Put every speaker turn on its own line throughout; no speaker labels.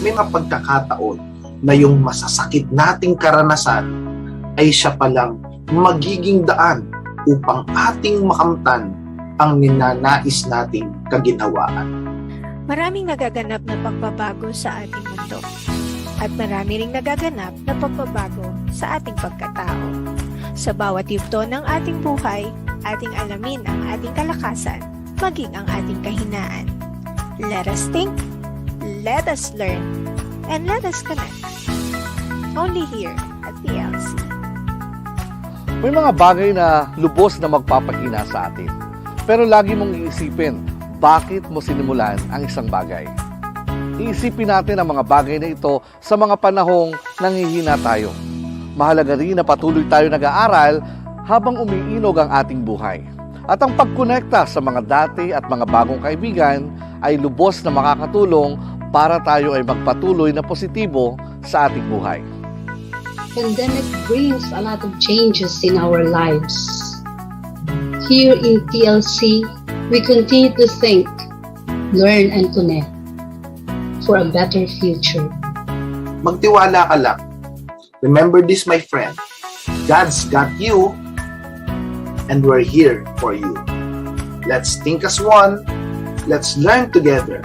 May mga pagkakataon na yung masasakit nating karanasan ay siya palang magiging daan upang ating makamtan ang ninanais nating kaginhawaan.
Maraming nagaganap na pagbabago sa ating mundo at marami ring nagaganap na pagbabago sa ating pagkatao. Sa bawat yugto ng ating buhay, ating alamin ang ating kalakasan, maging ang ating kahinaan. Let us think, let us learn, and let us connect. Only here at TLC.
May mga bagay na lubos na magpapahina sa atin. Pero lagi mong iisipin, bakit mo sinimulan ang isang bagay? Iisipin natin ang mga bagay na ito sa mga panahong nanghihina tayo. Mahalaga rin na patuloy tayo nag-aaral habang umiinog ang ating buhay. At ang pagkonekta sa mga dati at mga bagong kaibigan ay lubos na makakatulong para tayo ay magpatuloy na positibo sa ating buhay.
Pandemic brings a lot of changes in our lives. Here in TLC, we continue to think, learn, and connect for a better future.
Magtiwala ka lang. Remember this, my friend. God's got you, and we're here for you. Let's think as one, let's learn together,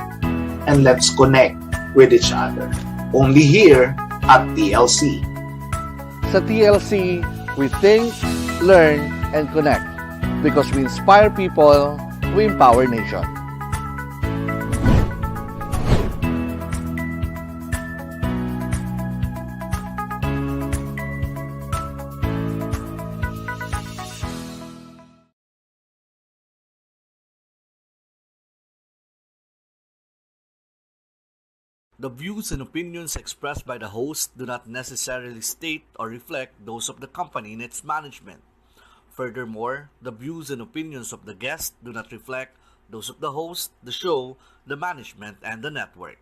and let's connect with each other. Only here at TLC.
Sa TLC, we think, learn, and connect. Because we inspire people, we empower nation.
The views and opinions expressed by the host do not necessarily state or reflect those of the company and its management. Furthermore, the views and opinions of the guest do not reflect those of the host, the show, the management, and the network.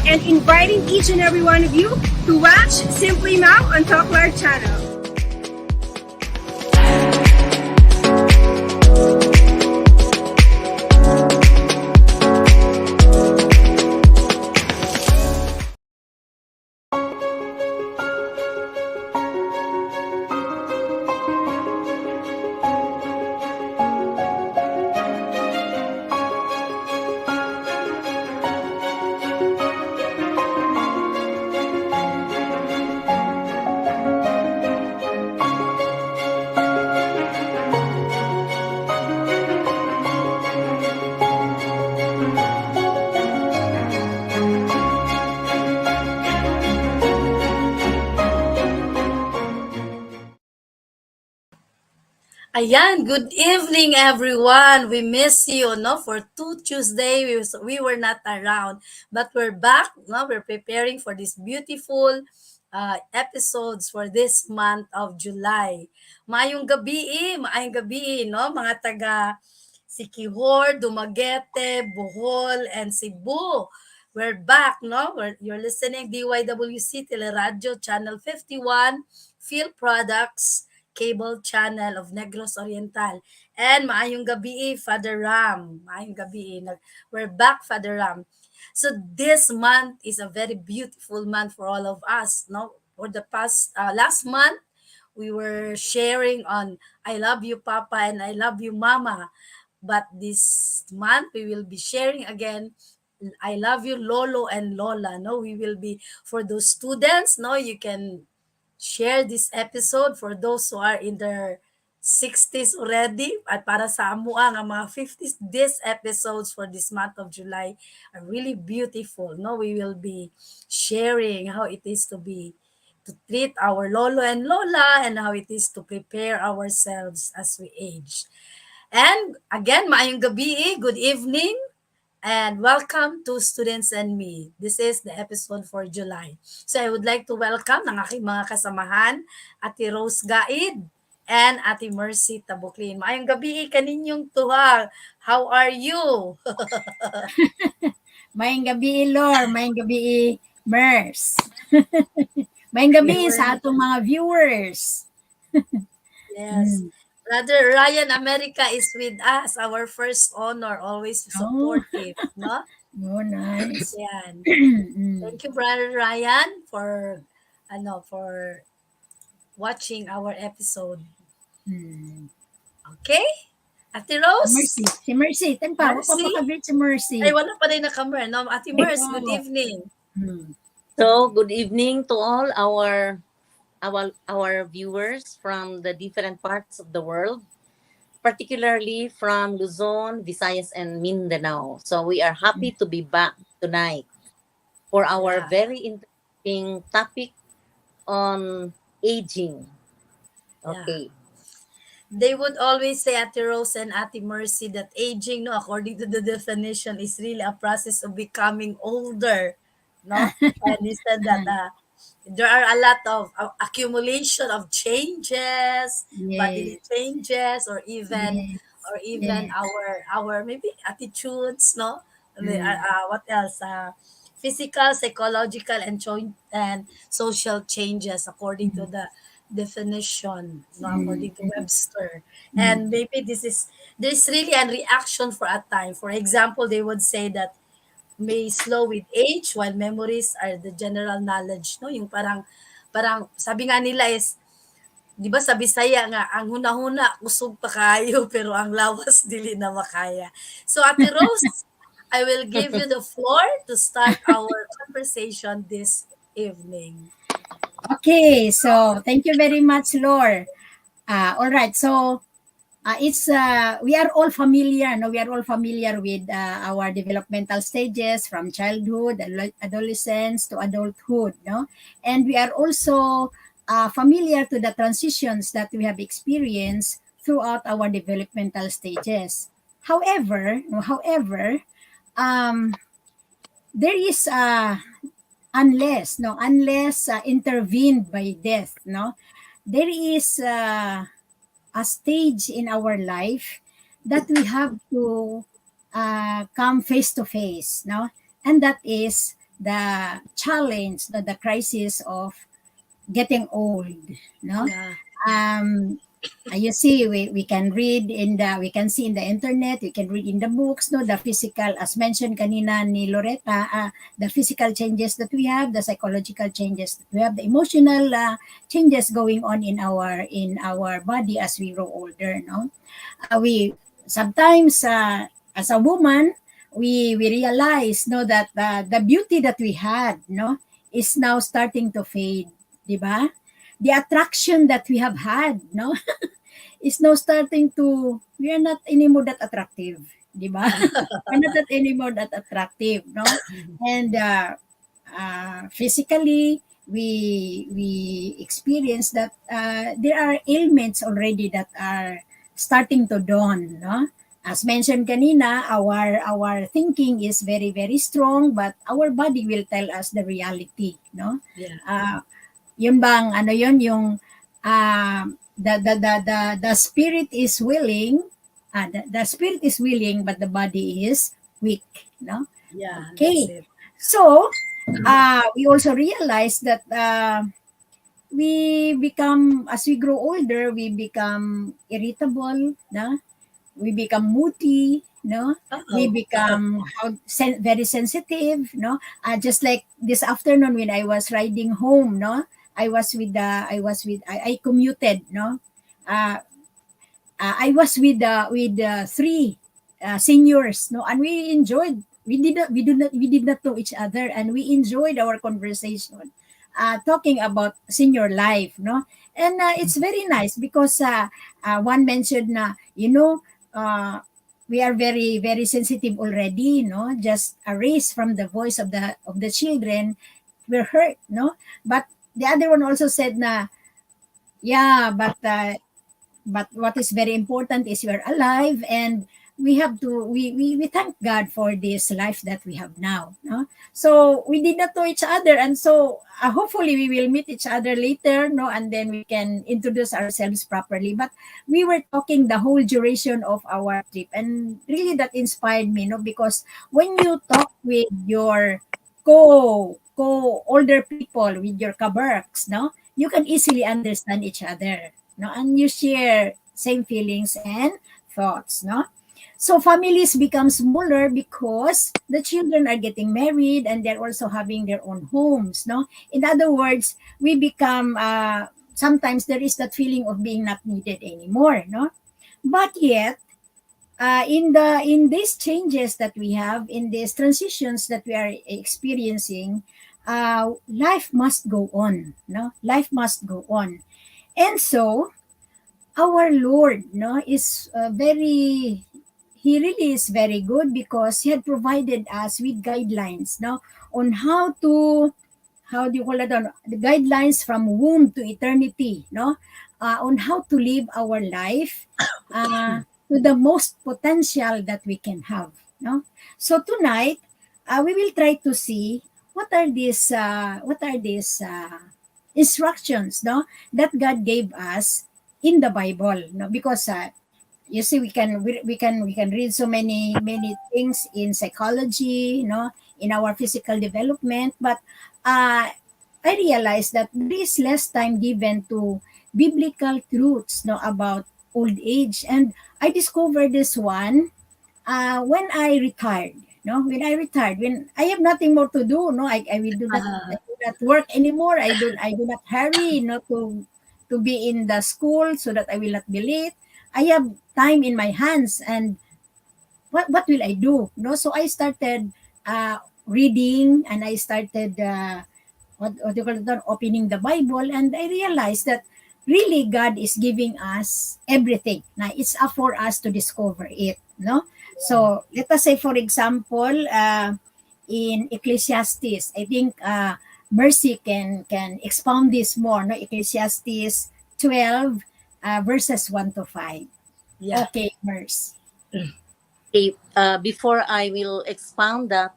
And inviting each and every one of you to watch Simply Mau on Talk Live channel.
Ayan, good evening everyone. We miss you, no? For 2 Tuesday, we were not around. But we're back, no? We're preparing for this beautiful episodes for this month of July. Maayong gabi, no? Mga taga Siquijor, Dumaguete, Bohol, and Cebu. We're back, no? You're listening DYWC Teleradio Channel 51, Field Products, cable channel of Negros Oriental. And maayong gabi, Father Ram. Maayong gabi. We're back, Father Ram. So this month is a very beautiful month for all of us. No, for the past last month, we were sharing on I love you, Papa, and I love you, Mama. But this month we will be sharing again I love you, Lolo and Lola. No, we will be for those students. No, you can share this episode for those who are in their 60s already at para sa amuang ang mga 50s. These episodes for this month of July are really beautiful. No, we will be sharing how it is to treat our lolo and lola and how it is to prepare ourselves as we age. And again, maayong gabi, good evening. And welcome to Students and Me. This is the episode for July. So I would like to welcome ng aking mga kasamahan, Ate Rose Gaid and Ate Mercy Tabuklin. Maayong gabi kaninyong tuha. How are you?
Mayang gabi, Lor. Mayang gabi, Mers. Mayang gabi sa atong mga viewers.
Yes. Brother Ryan America is with us, our first honor, always supportive, no?
Oh, nice.
Yan. Thank you, Brother Ryan, for watching our episode. Okay? Ate Rose?
Mercy. Si Mercy. Tagpa,
Mercy?
wala pa pa si Mercy.
Ay, wala pa rin nakamer. No? Ate Mers, good evening.
So, good evening to all our viewers from the different parts of the world, particularly from Luzon, Visayas, and Mindanao. So we are happy to be back tonight for our
Yeah.
very interesting topic on aging. Okay.
They would always say, Ate Rose and Ate Mercy, that aging, no, according to the definition, is really a process of becoming older. No? And he said that there are a lot of accumulation of changes, bodily changes, or even
Yes.
our maybe attitudes, no? What else? Physical, psychological, and social changes according to the definition, no, according to Webster. And maybe there's really a reaction for a time. For example, they would say that may slow with age while memories are the general knowledge, no? Yung parang sabi nga nila is, 'di ba sa Bisaya nga ang hunahuna kusog pa kayo pero ang lawas dili na makaya. So Ate Rose, I will give you the floor to start our conversation this evening.
Okay, so thank you very much, Lor. All right, so it's we are all familiar. No, we are all familiar with our developmental stages from childhood, adolescence to adulthood. No, and we are also familiar to the transitions that we have experienced throughout our developmental stages. However, there is unless intervened by death, no, there is a stage in our life that we have to come face to face, no, and that is the challenge, the crisis of getting old, no.
Yeah.
You see, we can read we can see in the internet, we can read in the books, no, the physical, as mentioned kanina ni Loretta, the physical changes that we have, the psychological changes that we have, the emotional changes going on in our body as we grow older, no. We sometimes as a woman, we realize, no, that the beauty that we had, no, is now starting to fade, di ba? The attraction that we have had, no, is now starting to, we are not anymore that attractive, di ba? We're not that anymore that attractive, no? And physically, we experience that there are ailments already that are starting to dawn, no? As mentioned kanina, our thinking is very very strong, but our body will tell us the reality, no?
Yeah.
Yun bang ano yun yung the spirit is willing, the spirit is willing but the body is weak, no?
Yeah, that's
Okay.
it.
So, we also realize that we become, as we grow older, we become irritable, no? We become moody, no? We
Uh-oh.
become very sensitive, no? Just like this afternoon when I was riding home, no? I commuted, no? Uh, I was with three seniors, no, and we enjoyed. We did not know each other, and we enjoyed our conversation, talking about senior life, no, and it's very nice because one mentioned na we are very very sensitive already, no, just a raise from the voice of the children, we're hurt, no, but the other one also said na yeah, but what is very important is we're alive, and we thank God for this life that we have now, no? So we did not know each other, and so hopefully we will meet each other later, no, and then we can introduce ourselves properly. But we were talking the whole duration of our trip, and really that inspired me, no, because when you talk with your co older people, with your kabarks, no, you can easily understand each other, no, and you share same feelings and thoughts, no. So families become smaller because the children are getting married and they're also having their own homes, no. In other words, we become sometimes there is that feeling of being not needed anymore, no. But yet, in these changes that we have, in these transitions that we are experiencing, life must go on, no, life must go on. And so our Lord, no, is very, he really is very good because he had provided us with guidelines, no, on how to, how do you call it, on the guidelines from womb to eternity, no, on how to live our life to the most potential that we can have, no. So tonight, we will try to see what are these instructions, no, that God gave us in the Bible, no, because you see we can read so many things in psychology, you know, in our physical development, but uh, I realized that there is less time given to biblical truths, no, about old age, and I discovered this one when I retired. No, when I retired, when I have nothing more to do, no, I will do not, I do not work anymore. I do not hurry, no, to be in the school so that I will not be late. I have time in my hands, and what will I do? No, so I started reading, and I started what do you call it, opening the Bible, and I realized that really God is giving us everything. Now it's up for us to discover it. No, so let us say, for example, in Ecclesiastes, I think Mercy can expound this more. No, Ecclesiastes 12 verses 1 to 5.
Yeah.
Okay, Mercy.
Okay, before I will expound that,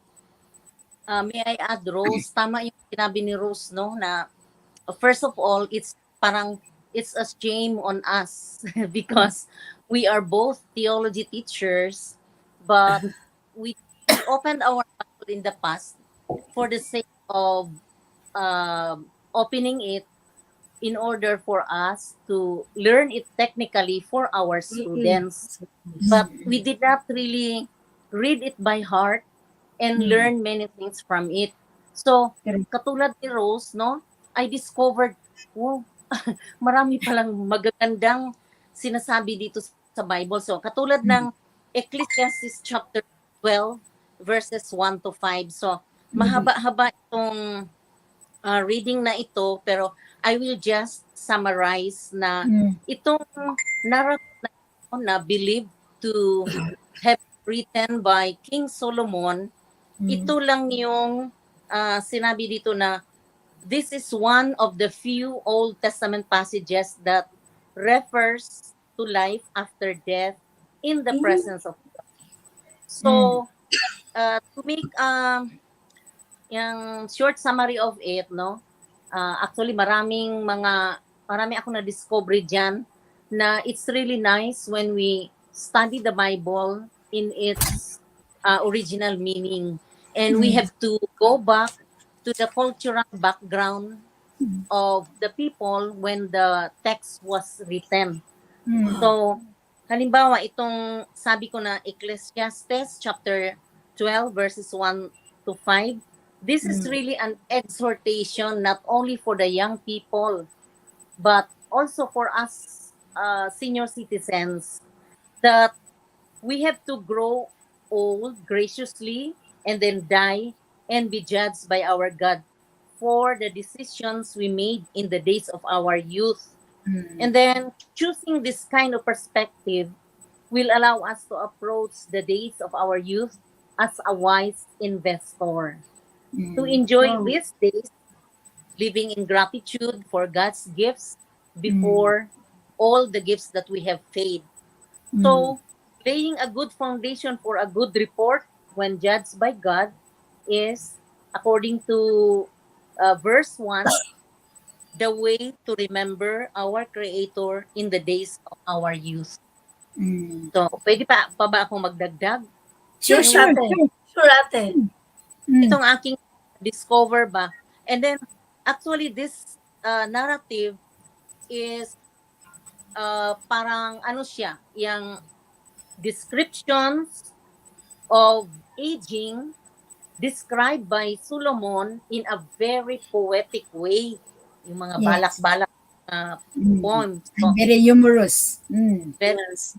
may I add, Rose, tama yung sinabi ni Rose, no, na first of all, it's parang it's a shame on us because we are both theology teachers, but we opened our Bible in the past for the sake of opening it in order for us to learn it technically for our
Mm-mm.
students, but we did not really read it by heart and
Mm.
learn many things from it. So,
Correct.
katulad ni Rose, no, I discovered, wow, marami palang magagandang sinasabi dito sa Bible. So, katulad ng Ecclesiastes chapter 12, verses 1 to 5. So, mahaba-haba itong reading na ito, pero I will just summarize na
Mm.
itong narrative na ito na believed to have written by King Solomon,
Mm.
ito lang yung sinabi dito na this is one of the few Old Testament passages that refers to life after death in the
Mhm.
presence of God. So, to make yung short summary of it, no? Actually, marami akong na-discover dyan na it's really nice when we study the Bible in its original meaning. And we have to go back to the cultural background of the people when the text was written. So, halimbawa, itong sabi ko na Ecclesiastes chapter 12 verses 1 to 5, this is really an exhortation not only for the young people, but also for us senior citizens that we have to grow old graciously and then die and be judged by our God for the decisions we made in the days of our youth. And then choosing this kind of perspective will allow us to approach the days of our youth as a wise investor. To enjoy
Wow.
these days, living in gratitude for God's gifts before all the gifts that we have paid. So, laying a good foundation for a good report when judged by God is, according to verse 1, the way to remember our Creator in the days of our youth. So, pwede pa ba akong magdagdag?
Sure,
Sure,
ate.
sure.
Sure, ate.
Itong aking discover ba? And then, actually, this narrative is parang ano siya, yung descriptions of aging described by Solomon in a very poetic way. Yung mga
Yes.
balak-balak poems. So,
And very humorous.
very
Yes.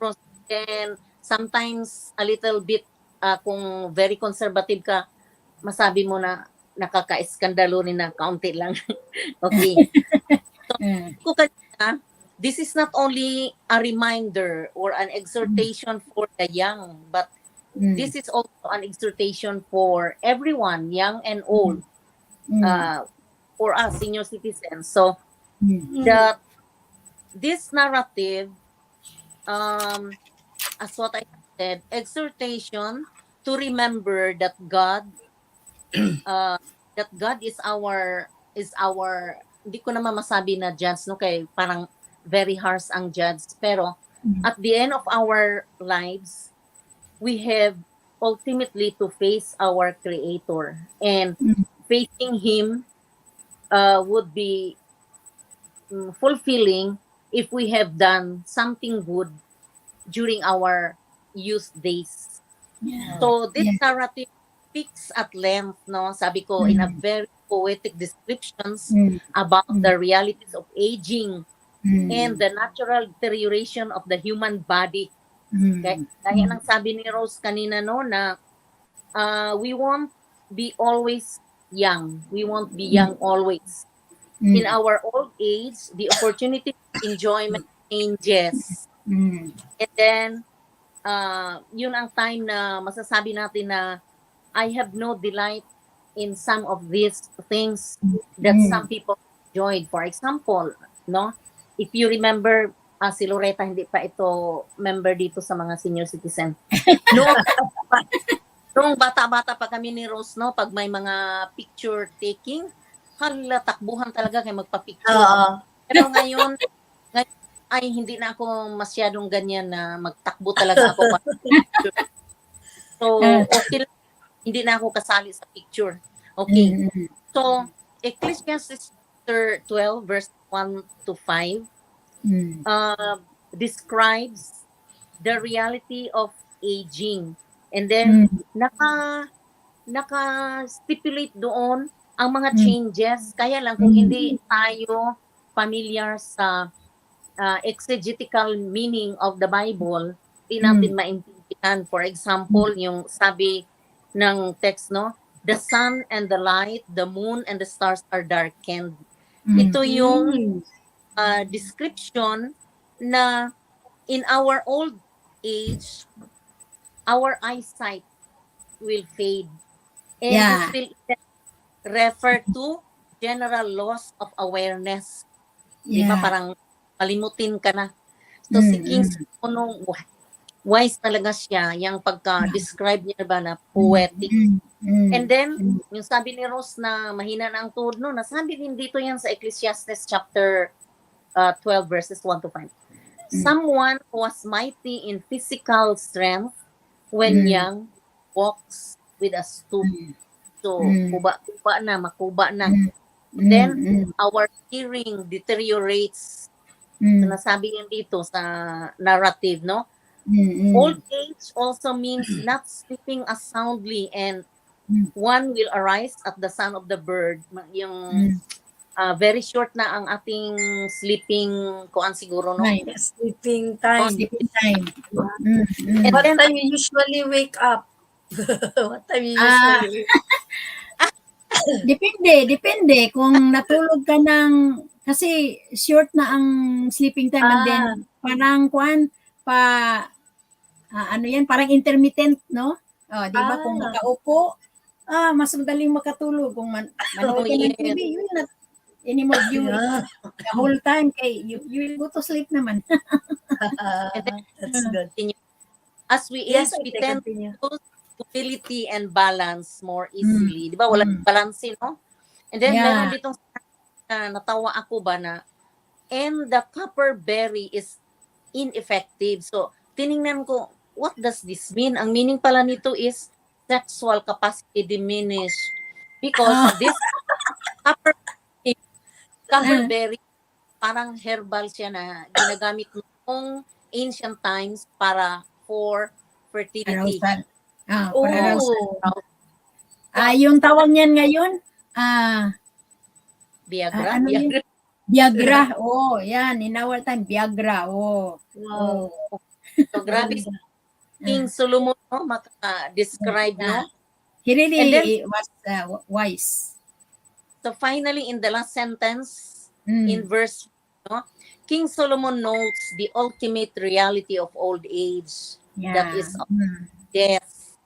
and sometimes a little bit kung very conservative ka, masabi mo na nakaka-eskandalo rin na kaunti lang. Okay. Ko kanina, this is not only a reminder or an exhortation for the young, but this is also an exhortation for everyone, young and old, for us senior citizens. So that this narrative, as what I said, exhortation to remember that God is our hindi ko naman masabi na judge, no, kay parang very harsh ang judge, pero at the end of our lives we have ultimately to face our Creator, and facing Him would be fulfilling if we have done something good during our youth days. So this narrative speaks at length, no? Sabi ko, in a very poetic descriptions about the realities of aging and the natural deterioration of the human body. Kaya nang sabi ni Rose kanina, no, na we won't be always young. We won't be young always. In our old age, the opportunity for enjoyment changes. And then, yun ang time na masasabi natin na I have no delight in some of these things that some people enjoyed. For example, no, if you remember, si Loretta, hindi pa ito member dito sa mga senior citizen. Noong bata-bata pa kami ni Rose, no, pag may mga picture taking, hala, takbuhan talaga kay magpa-picture.
Oo.
Pero ngayon ay hindi na ako masyadong ganyan na magtakbo talaga ako. So, okay lang. Hindi na ako kasali sa picture. Okay. So, Ecclesiastes chapter 12 verse 1 to 5 describes the reality of aging. And then, naka-stipulate doon ang mga changes. Kaya lang, kung hindi tayo familiar sa exegetical meaning of the Bible, di natin maintindihan. For example, yung sabi ng text, no? The sun and the light, the moon and the stars are darkened. Ito yung description na in our old age, our eyesight will fade. And this will refer to general loss of awareness. Di ba? Parang kalimutin ka na. So si
Mm,
King
mm,
Solomon, wise talaga siya, yung pagka-describe niya ba na
mm,
poetic.
mm, mm,
And then,
mm,
yung sabi ni Rose na mahina na ang tuhod, no, nasabi din dito yan sa Ecclesiastes chapter 12 verses 1 to 5.
mm,
Someone who was mighty in physical strength when
mm,
young walks with a stoop. So,
mm,
kuba na, makuba na.
mm,
Then,
mm,
our hearing deteriorates. So,
mm,
nasabi yan dito sa narrative, no?
mm,
Old age also means not sleeping as soundly, and
mm,
one will arise at the sound of the bird. Yung
mm.
very short na ang ating sleeping kuan siguro, no?
Time,
Sleeping time.
sleeping time.
Yeah.
Mm,
And
mm.
What
then,
time you usually wake up? What time you
Ah,
usually wake up?
depende kung natulog ka ng kasi short na ang sleeping time and then
Ah,
parang kuan pa ano yan, parang intermittent, no? Oh, 'di ba kung
ah.
nakaupo, mas madaling makatulog kung
oh
manood ka ng
yes,
TV, you will not anymore view it
Yeah.
the whole time kay you will go to sleep naman.
and then
That's good.
as we
Yes,
age, we
okay,
tend
continue.
to lose stability and balance more
Mm,
easily. Di ba? Wala
mm.
balance, no? And then, meron
Yeah.
ditong natawa ako ba na, and the copper berry is ineffective. So, tiningnan ko, what does this mean? Ang meaning pala nito is sexual capacity diminished. Because
Oh,
this copper, copper berry, parang herbal siya na ginagamit noong ancient times para for fertility.
arousal. For arousal.
Oh,
Yung tawag niyan ngayon,
Viagra,
ano yun?
Viagra.
Viagra. Oh, yan. In our time, Viagra. Oh.
wow.
Oh.
So, grabe si
Ganda.
King Solomon, no? Maka-describe, no?
He really
And then,
was wise.
so finally, in the last sentence, in
Mm.
verse, no? King Solomon notes the ultimate reality of old age, that
Yeah.
is death,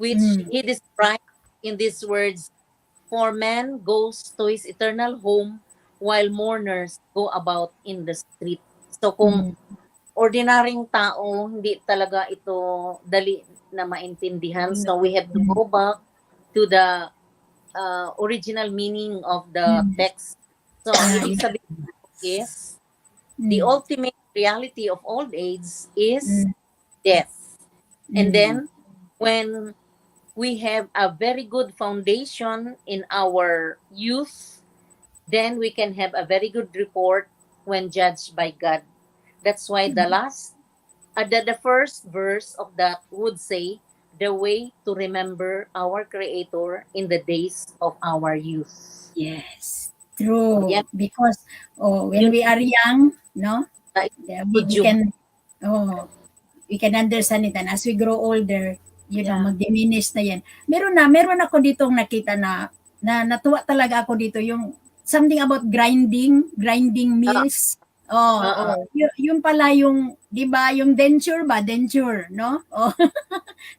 which
Mm.
he described in these words, for man goes to his eternal home while mourners go about in the street. So kung
Mm.
ordinaryong tao, hindi talaga ito dali na maintindihan. So we have to go back to the original meaning of the
Mm.
text. So ang ibig
Yeah.
sabihin is, the
Mm.
ultimate reality of old age is
Mm.
death. And
Mm.
then, when we have a very good foundation in our youth, then we can have a very good report when judged by God. That's why the first verse of that would say, the way to remember our Creator in the days of our youth.
Yes.
So,
True.
yan,
Because when
yun
we are young, no,
na
we
idiom.
can we can understand it, and as we grow older,
Yeah.
mag-diminish na yan. Meron ako ditong nakita na natuwa talaga ako dito yung something about grinding mills.
Uh-uh.
Yun pala yung, 'di ba, yung denture, no?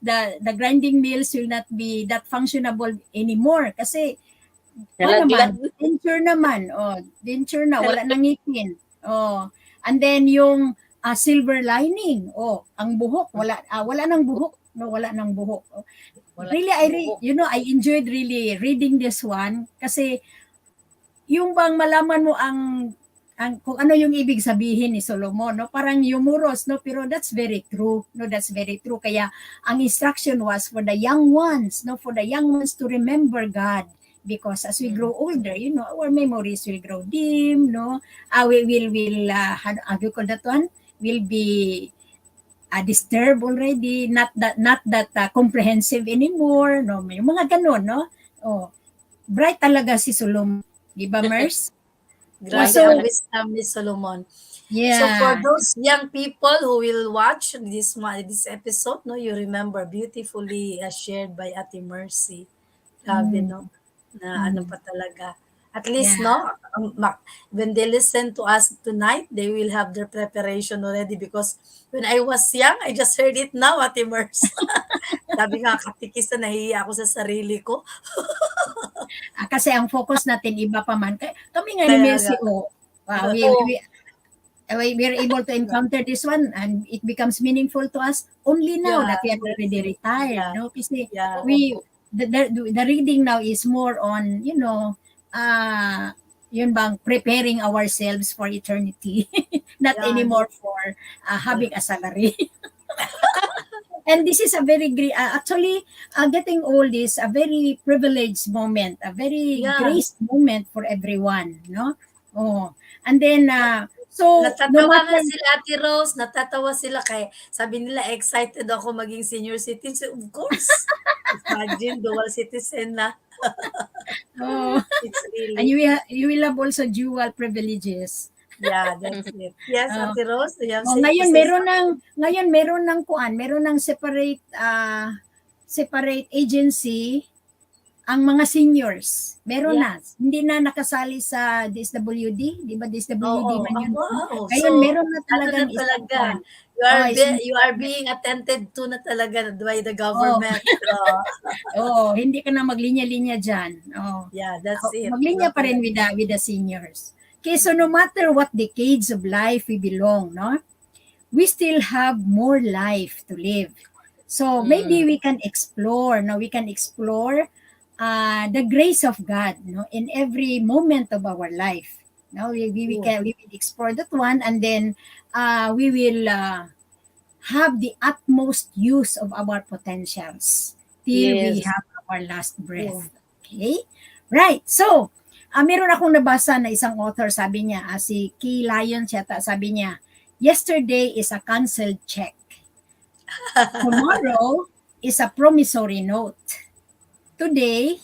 The grinding mills will not be that functionable anymore kasi
Nalaglag.
denture na, wala nang ngipin. And then yung silver lining, ang buhok, wala nang buhok, no, wala nang buhok. Really, I enjoyed really reading this one kasi yung bang malaman mo ang kung ano yung ibig sabihin ni Solomon, no? Parang humorous, no? Pero that's very true, no? That's very true. Kaya ang instruction was for the young ones, no? For the young ones to remember God. Because as we grow older, our memories will grow dim, no? We will how do you call that one? Will be disturbed already, not that comprehensive anymore, no? May mga ganun, no? Bright talaga si Solomon, di ba, Mers?
Grabe
So,
ang wisdom ni Solomon. So for
yeah.
those young people who will watch this episode, no, you remember beautifully shared by Ate Mercy. Grabe, no? Na ano pa talaga. At least,
Yeah.
no, when they listen to us tonight, they will have their preparation already because when I was young, I just heard it now, Ate Mercy. Sabi nga, katikis na nahihiya ako sa sarili ko.
Kasi ang focus natin iba pa man. Kami nga ni
Kaya
Mercy,
nga.
we we're able to encounter this one and it becomes meaningful to us only now
Yeah,
that we are
that's
already
it.
retired,
Yeah,
no? Kasi
yeah,
we the reading now is more on, yun bang preparing ourselves for eternity, not
yeah,
anymore
that's
for
it.
having a salary. And this is a very great, actually, getting old is a very privileged moment, a very
Yeah,
grace moment for everyone, no? Oh, and then, so no
natatawa nga
matter,
sila Ate Rose, natatawa sila kay sabi nila excited ako maging senior citizen. Of course. Imagine dual citizen na.
oh,
It's
and
really,
you will have also dual privileges.
yeah, that's it. Yes,
Oh,
Ate Rose, do you have
oh,
to
ngayon
say something?
meron ng separate agency ang mga seniors. Meron
Yeah.
na. Hindi na nakasali sa DSWD, 'di ba? DSWD
Oo.
man
Oh,
yun noon.
wow.
Ngayon
So,
meron na
ano na
talagang isang
talaga,
kuan. Oh, isang
you are being attended to na talaga by the
oh,
government. So,
oh, hindi ka na maglinya-linya diyan. Oh.
yeah, that's it.
Maglinya pa rin
Totally.
with the seniors. Okay, so no matter what decades of life we belong, no? We still have more life to live. So maybe
Mm.
we can explore, no? We can explore the grace of God, no, in every moment of our life. No,
True.
we will explore that one, and then we will have the utmost use of our potentials till we
Yes.
have our last
True.
breath. Okay? Right. So, meron akong nabasa na isang author, sabi niya, si Key Lyons yata, sabi niya, yesterday is a canceled check. Tomorrow is a promissory note. Today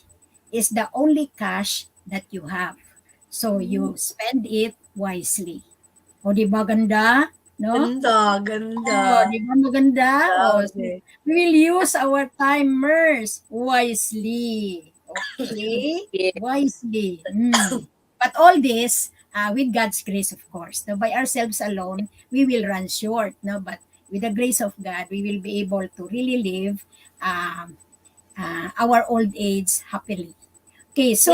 is the only cash that you have. So, you spend it wisely. O, di ba ganda? No?
Ganda, ganda.
Oh, di ba maganda? Oh, so
Grabe.
we will use our timers wisely. Okay?
Yes.
Wisely. But all this, with God's grace, of course. No, by ourselves alone, we will run short. No, but with the grace of God, we will be able to really live our old age happily. Okay,
Yeah,
so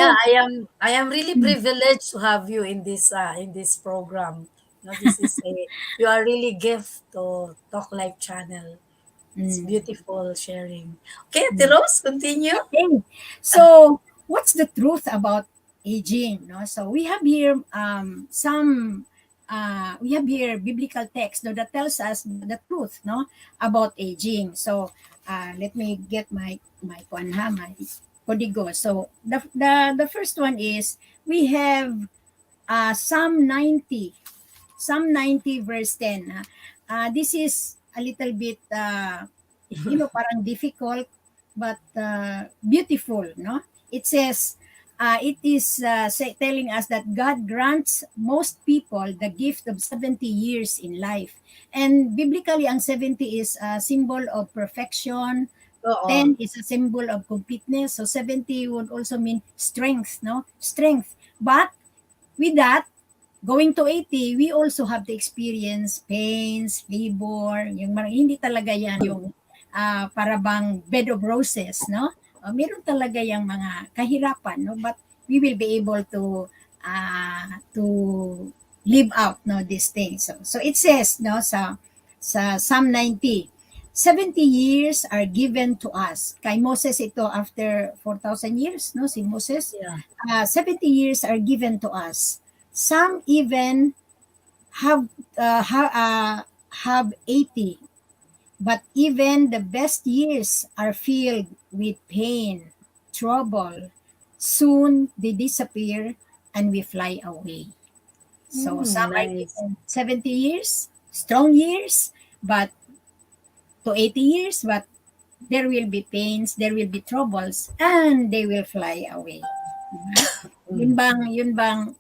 I am really privileged to have you in this program. No, this is a you are really gift to Talk Life channel. It's
mm,
beautiful sharing. Okay, Ate
mm.
Rose, continue.
Okay. So, what's the truth about aging? No, so we have here we have here biblical text, no, that tells us the truth, no, about aging. So, let me get my my codigo. So, the first one is we have Psalm 90. Psalm 90 verse 10. This is a little bit parang difficult but beautiful, no? It says it is telling us that God grants most people the gift of 70 years in life. And biblically ang 70 is a symbol of perfection,
Oo.
10 is a symbol of completeness, so 70 would also mean strength, no? Strength. But with that, going to 80, we also have to experience pains, labor, yung hindi talaga yan yung para bang bed of roses, no? Meron talaga yung mga kahirapan, no? But we will be able to live out, no, these things. So it says, no, sa Psalm 90, 70 years are given to us. Kay Moses ito after 4,000 years, no, si Moses.
Yeah.
70 years are given to us. Some even have have 80, but even the best years are filled with pain, trouble. Soon they disappear and we fly away. So some are
Nice.
given 70 years, strong years, but to 80 years, but there will be pains, there will be troubles, and they will fly away. Diba? Yun bang,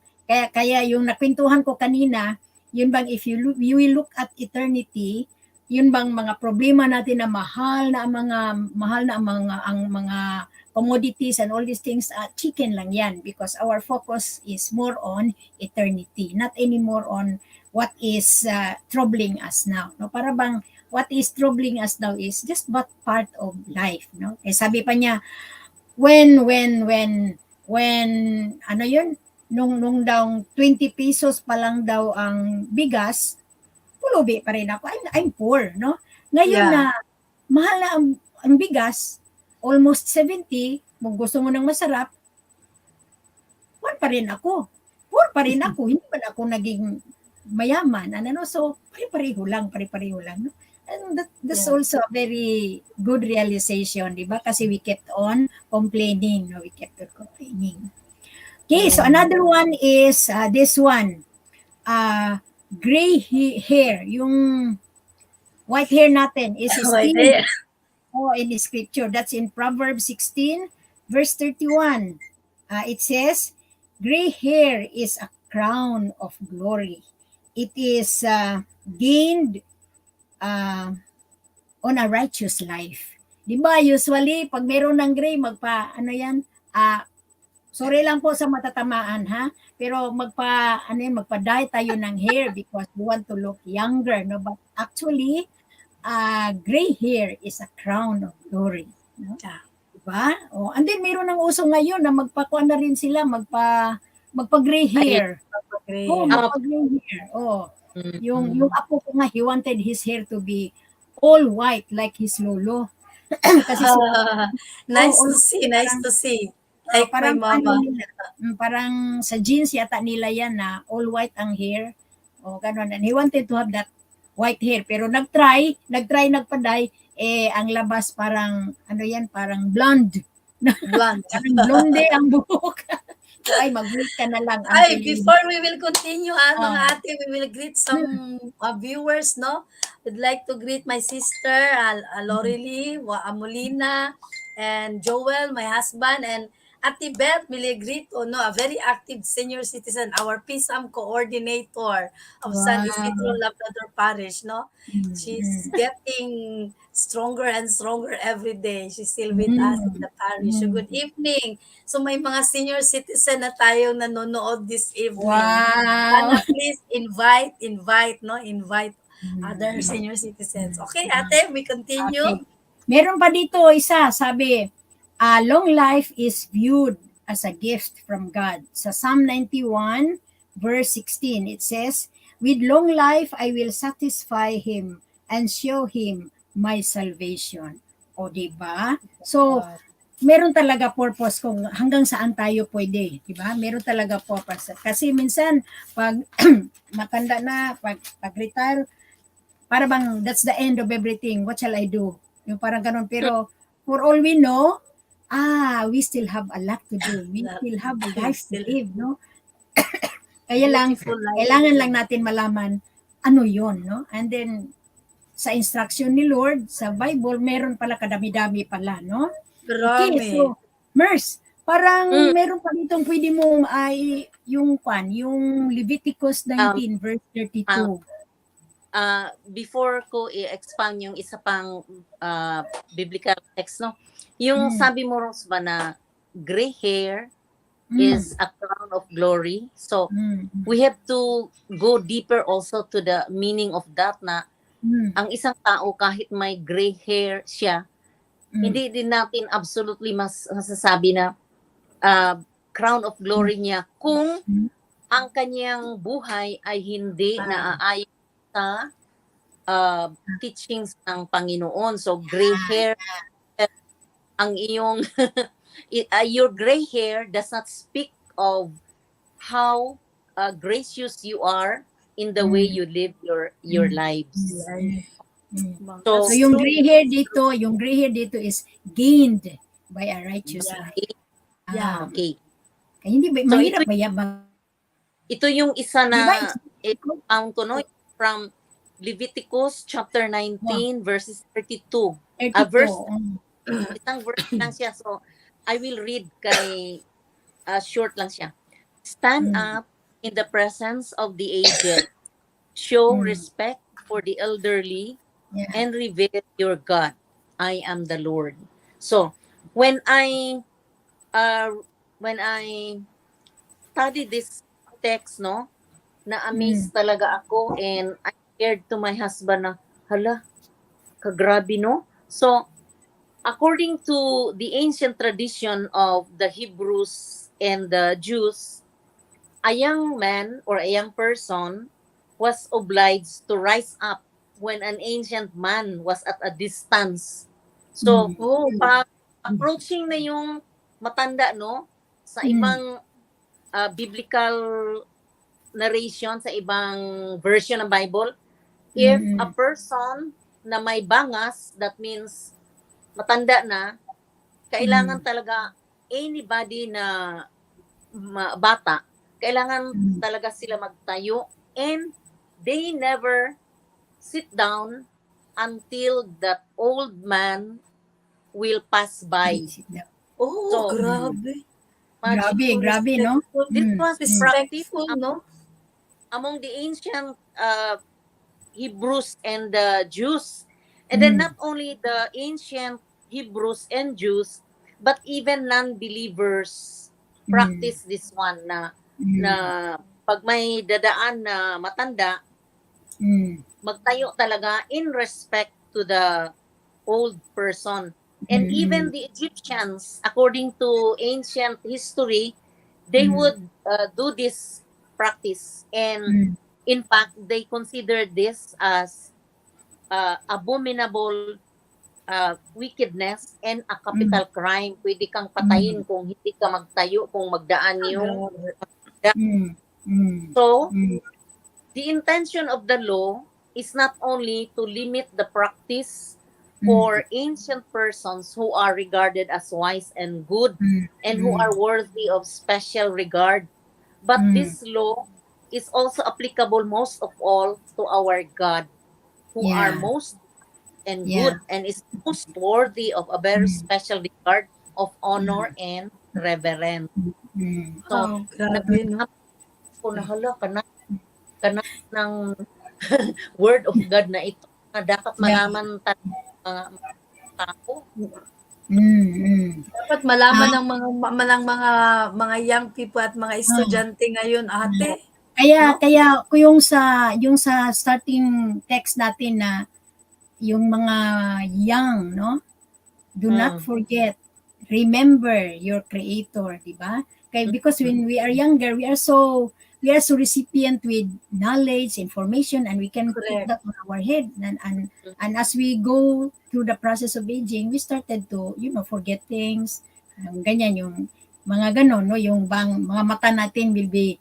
kaya yung nakwentuhan ko kanina, yun bang if you will look at eternity, yun bang mga problema natin na mahal na ang mga commodities and all these things, chicken lang yan because our focus is more on eternity, not anymore on what is troubling us now. No, para bang what is troubling us now is just but part of life, no? Eh sabi pa niya, when ano yun? nung daw 20 pesos pa lang daw ang bigas, pulubi pa rin ako. I'm poor, no? Ngayon
Yeah.
na mahal na ang bigas, almost 70, kung gusto mo ng masarap, poor pa rin ako. Poor pa rin ako. Hindi pa ako naging mayaman. Ano, no? So, pare-pareho lang. No? And that's
Yeah.
also a very good realization, di ba? Kasi we kept on complaining. No? We kept on complaining. Okay, so another one is this one. Gray hair. Yung white hair natin is
Right
still
there.
in the scripture. That's in Proverbs 16, verse 31. It says, gray hair is a crown of glory. It is gained on a righteous life. Di ba, usually, pag meron ng gray, sorry lang po sa matatamaan, ha? Pero magpa-dye tayo ng hair because we want to look younger, no? But actually, gray hair is a crown of glory. No? Diba? Oh, and then meron ng uso ngayon na magpakuan na rin sila, magpa-gray hair.
Gray
Oh,
hair.
magpa-gray hair. Oh.
Mm.
Yung apo ko nga, he wanted his hair to be all white like his lolo. Kasi
Nice
all
to see, nice
parang,
to see. Like my
parang
mama.
nila, parang sa jeans yata nila yan na all white ang hair. O ganun. And he wanted to have that white hair. Pero nagpa-dye, ang labas parang, parang blonde.
Blonde.
Parang blonde ang buhok. So, ay, mag-wait ka na lang.
Ay,
until
before we will continue, mga
Ah.
ate, we will greet some viewers, no? We'd like to greet my sister, Lorely, Amolina, and Joel, my husband, and Ate Beth, will greet, a very active senior citizen, our PSAM coordinator of San Isidro Labrador Parish, no? She's getting stronger and stronger every day. She's still with us in the parish. So, good evening. So, may mga senior citizen na tayong nanonood this evening.
Wow.
Sana please invite other senior citizens. Okay, ate, we continue.
Okay. Meron pa dito isa, sabi, long life is viewed as a gift from God. Sa Psalm 91, verse 16, it says, with long life I will satisfy him and show him my salvation. O, diba? So, meron talaga purpose kung hanggang saan tayo pwede, 'di ba? Meron talaga purpose. Kasi minsan pag matanda na, pag-retire, para bang that's the end of everything. What shall I do? Yung parang ganun. Pero for all we know, we still have a lot to do. We still have a life to live, no? Kaya lang,
Beautiful life.
kailangan lang natin malaman ano 'yon, no? And then sa instruction ni Lord sa Bible, meron pala kadami-dami pala, no? Okay,
Marami.
so, Mers, parang meron pa ditong pwede mong yung Leviticus 19 verse 32.
Before ko i-expound yung isa pang biblical text, no? Yung sabi mo, Rose, ba na gray hair is a crown of glory. So, we have to go deeper also to the meaning of that na ang isang tao kahit may gray hair siya, hindi din natin absolutely masasabi na crown of glory niya kung ang kanyang buhay ay hindi naaayon sa teachings ng Panginoon. So, gray hair, ang iyong, your gray hair does not speak of how gracious you are in the way you live your lives.
So yung gray hair dito is gained by a righteous life.
Yeah.
Okay.
Kaya hindi ba,
So,
mahirap ba yan?
Ito yung isa na
Diba?
ang kuno from Leviticus chapter 19 verses 32. Isang verse lang siya. So, I will read kay short lang siya. Stand up in the presence of the aged. Show respect for the elderly and reveal your God. I am the Lord. So, when I study this text, no, na-amaze talaga ako, and I shared to my husband na, hala, kagrabe, no? So, according to the ancient tradition of the Hebrews and the Jews, a young man or a young person was obliged to rise up when an ancient man was at a distance. So,
Oh,
pag approaching na yung matanda, no, sa ibang biblical narration, sa ibang version ng Bible, if a person na may bangas, that means matanda na, kailangan talaga anybody na bata, kailangan talaga sila magtayo, and they never sit down until that old man will pass by.
oh,
So,
grabe.
imagine,
Grabe, no?
this was practice
Respectful, no?
among the ancient Hebrews and the Jews. And then not only the ancient Hebrews and Jews, but even non-believers practice this one na pag may dadaan na matanda, magtayo talaga in respect to the old person. And even the Egyptians, according to ancient history, they would do this practice. And in fact, they consider this as abominable wickedness and a capital crime. Pwede kang patayin kung hindi ka magtayo, kung magdaan yung... So, the intention of the law is not only to limit the practice for ancient persons who are regarded as wise and good and who are worthy of special regard, but this law is also applicable most of all to our God, who are most and good and is most worthy of a very special regard of honor and reverence. So,
Oh, grabe, no?
kung nahala ka na ng word of God na ito na dapat malaman talaga mga tao.
Dapat malaman ng mga young people at mga estudyante ngayon, ate.
Kaya ko yung sa starting text natin na yung mga young, no? Do not forget, remember your creator, di ba? Because when we are younger, we are so recipient with knowledge, information, and we can put that on our head. And as we go through the process of aging, we started to, forget things. Ganyan yung mga ganon, no? Yung mga mata natin will be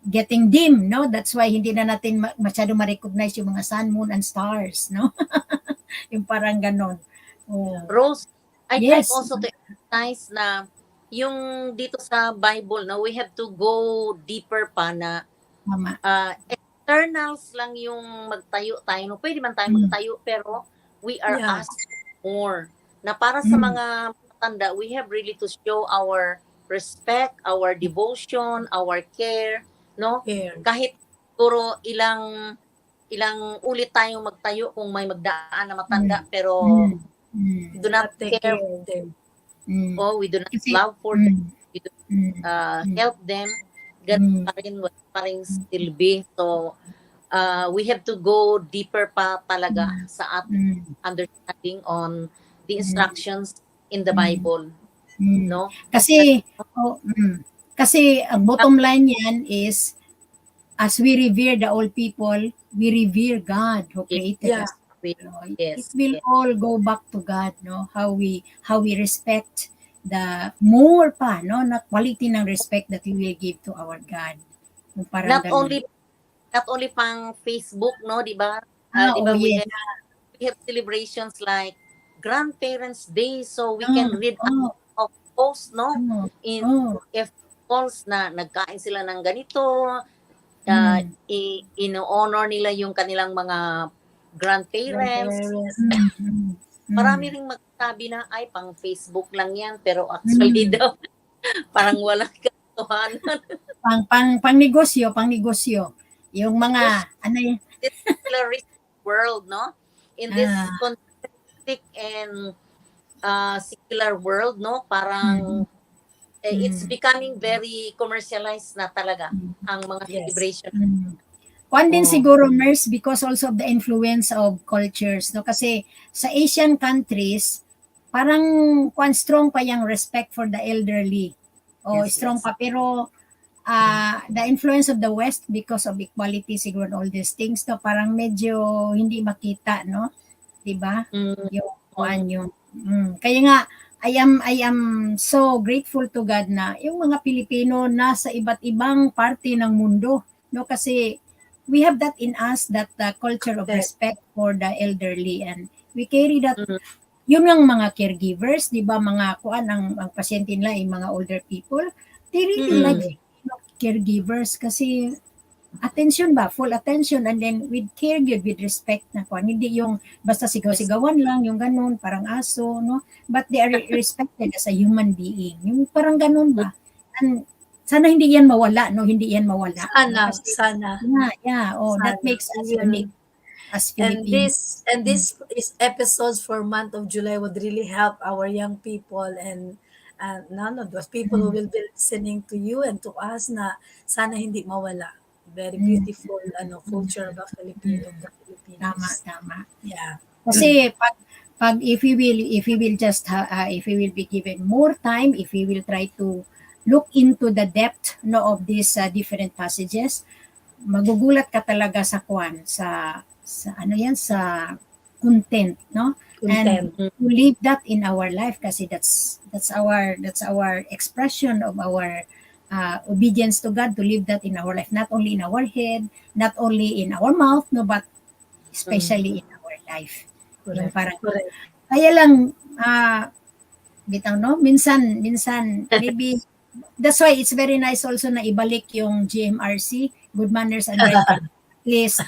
getting dim, no? That's why hindi na natin masyado ma-recognize yung mga sun, moon, and stars, no? Yung parang ganon. Oh.
Rose, I'd like
Yes.
also to emphasize na yung dito sa Bible na we have to go deeper pa na
Mama.
externals lang yung magtayo tayo. No, pwede man tayo magtayo pero we are asked more. Na para sa mga matanda, we have really to show our respect, our devotion, our care, no? Kahit siguro ilang ulit tayong magtayo kung may magdaan na matanda pero do not
Take
care
care of them.
Oh, we do not love for them. We do help them. Ganun pa rin silbi. So, we have to go deeper pa talaga sa ating understanding on the instructions in the Bible. No?
Kasi ang bottom line yan is, as we revere the old people, we revere God who created us. It will all go back to God, no? How we respect the more pa, no? Na quality ng respect that we will give to our God.
Not only pang Facebook, no, di ba? We have celebrations like Grandparents Day, so we can read of posts, no? If calls na nagkain sila ng ganito, ino-honor nila yung kanilang mga grandparents. Marami ring magsabi na, ay, pang Facebook lang yan, pero actually daw, parang walang katotohanan.
pang negosyo. Yung mga,
This secularistic world, no? In this conservative and secular world, no? Parang, it's becoming very commercialized na talaga ang mga celebration.
One din siguro, Mers, because also of the influence of cultures, no? Kasi sa Asian countries, parang strong pa yung respect for the elderly. Strong pa. Pero the influence of the West because of equality siguro and all these things, no, parang medyo hindi makita, no? 'Di ba?
Mm,
Yung
mm,
kuan yung kaya nga I am so grateful to God na yung mga Pilipino nasa iba't ibang parte ng mundo, no, kasi we have that in us, that culture of
Correct.
respect for the elderly, and we carry that.
mm,
Yun ang mga caregivers, 'di ba, mga kuan ang pasyente nila ay mga older people. They really like
mm,
Filipino caregivers kasi attention ba, full attention, and then with care good, with respect na kuan. Hindi yung basta
yes.
sigaw-sigawan lang, yung ganun, parang aso, no? But they are respected as a human being. Yung parang ganun
Mm,
ba? And sana hindi yan mawala, no? Hindi yan mawala, no?
Sana,
Kasi,
sana,
yeah, oh, that
sana.
makes
We
us
will.
unique as
And
Filipinos. Mm.
this is episodes for month of July would really help our young people and none of those people who
Mm.
will be listening to you and to us na sana hindi mawala. Very
Mm.
beautiful
Mm.
culture of the
Mm.
of the
Tama,
Filipinos.
tama.
Yeah.
Kasi pag if we will just if we will be given more time, if we will try to look into the depth, no, of these different passages, magugulat ka talaga sa kwan, sa ano yan, sa content, no? And
Content.
mm,
to live that in our life kasi that's our expression of our obedience to God, to live that in our life, not only in our head, not only in our mouth, no, but
mm.
especially in our life. Yung
Correct.
parang
Correct.
kaya lang bitaw, no, minsan maybe that's why it's very nice also na ibalik yung GMRC, good manners and right conduct. At least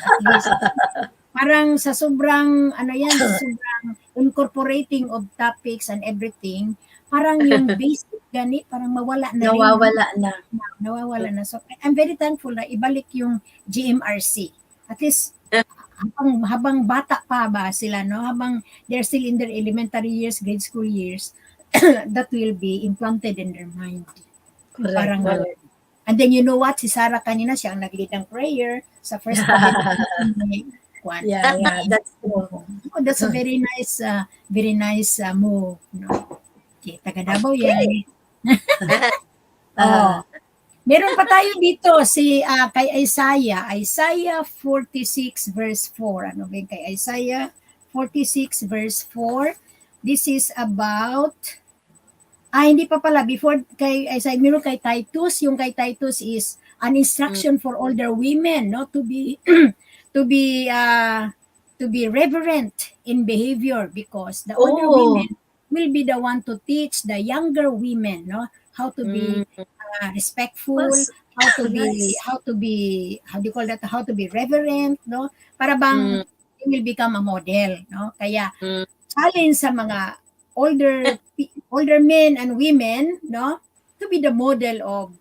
parang sa sobrang ano yan, sa sobrang incorporating of topics and everything, parang yung basic gani parang mawala na rin, no?
Nawawala na.
Nawawala na. So I'm very thankful na ibalik yung GMRC. At least habang bata pa ba sila, no, habang they're still in their elementary years, grade school years, that will be implanted in their mind.
Correct.
Parang
Correct.
and then you know what, si Sarah kanina siya ang nag-lead ng prayer sa first committee kwan.
Yeah, yeah, that's true.
Oh, that's a very nice move, no. Okay, taga Davao
Okay.
yan. Oh, meron pa tayo dito si kay Isaiah 46 verse 4. Ano ba yung kay Isaiah 46 verse 4? This is about hindi pa pala, before kay Isaiah, meron kay Titus. Yung kay Titus is an instruction for older women, no, to be to be reverent in behavior, because the older
Oh,
women will be the one to teach the younger women, no, how to be
Mm,
respectful,
was
how to be
nice.
how do you call that, how to be reverent, no, para bang
mm,
they will become a model, no. Kaya
mm,
challenge sa mga older men and women, no, to be the model of